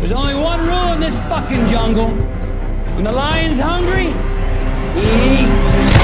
There's only one rule in this fucking jungle. When the lion's hungry, he eats.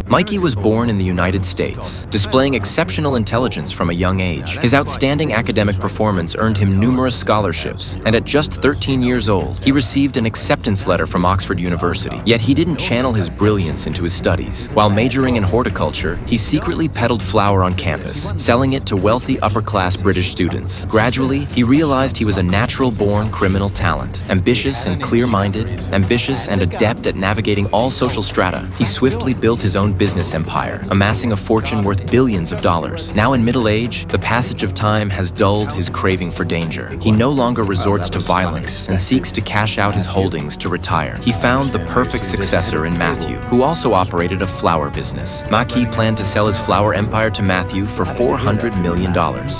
Mikey was born in the United States, displaying exceptional intelligence from a young age. His outstanding academic performance earned him numerous scholarships, and at just 13 years old, he received an acceptance letter from Oxford University. Yet he didn't channel his brilliance into his studies. While majoring in horticulture, he secretly peddled flour on campus, selling it to wealthy upper-class British students. Gradually, he realized he was a natural-born criminal talent. Ambitious and clear-minded, ambitious and adept at navigating all social strata, he swiftly built his own business empire, amassing a fortune worth billions of dollars. Now in middle age, the passage of time has dulled his craving for danger. He no longer resorts to violence and seeks to cash out his holdings to retire. He found the perfect successor in Matthew, who also operated a flour business. Maki planned to sell his flour empire to Matthew for $400 million.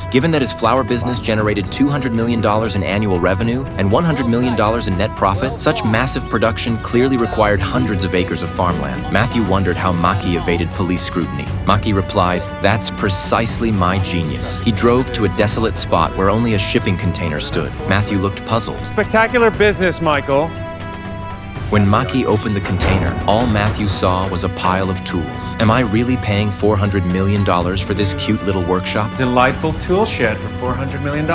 Given that his flour business generated $200 million in annual revenue and $100 million in net profit, such massive production clearly required hundreds of acres of farmland. Matthew wondered how Maki evaded police scrutiny. Maki replied, "That's precisely my genius." He drove to a desolate spot where only a shipping container stood. Matthew looked puzzled. Spectacular business, Michael. When Maki opened the container, all Matthew saw was a pile of tools. Am I really paying $400 million for this cute little workshop? Delightful tool shed for $400 million.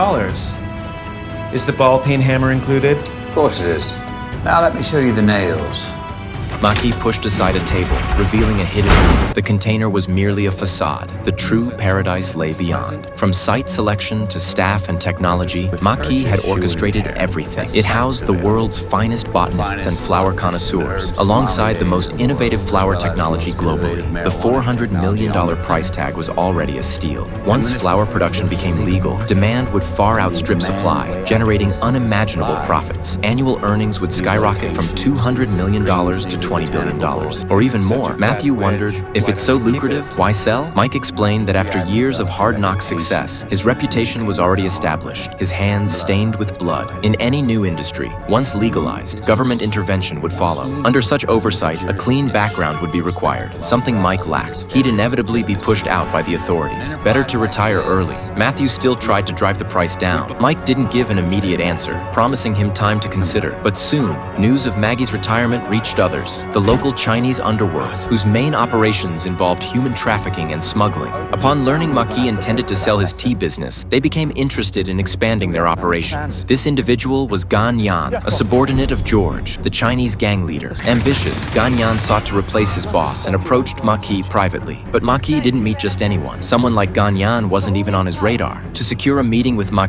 Is the ball peen hammer included? Of course it is. Now let me show you the nails. Maki pushed aside a table, revealing a hidden room. The container was merely a facade. The true paradise lay beyond. From site selection to staff and technology, Maki had orchestrated everything. It housed the world's finest botanists and flower connoisseurs, alongside the most innovative flower technology globally. The $400 million price tag was already a steal. Once flower production became legal, demand would far outstrip supply, generating unimaginable profits. Annual earnings would skyrocket from $200 million to $20 billion, or even more. Matthew wondered, if it's so lucrative, why sell? Mike explained that after years of hard-knock success, his reputation was already established, his hands stained with blood. In any new industry, once legalized, government intervention would follow. Under such oversight, a clean background would be required, something Mike lacked. He'd inevitably be pushed out by the authorities. Better to retire early. Matthew still tried to drive the price down. Mike didn't give an immediate answer, promising him time to consider. But soon, news of Maggie's retirement reached others. The local Chinese underworld, whose main operations involved human trafficking and smuggling. Upon learning Maki intended to sell his tea business, they became interested in expanding their operations. This individual was Gan Yan, a subordinate of George, the Chinese gang leader. Ambitious, Gan Yan sought to replace his boss and approached Maki privately. But Maki didn't meet just anyone. Someone like Gan Yan wasn't even on his radar. To secure a meeting with Maki,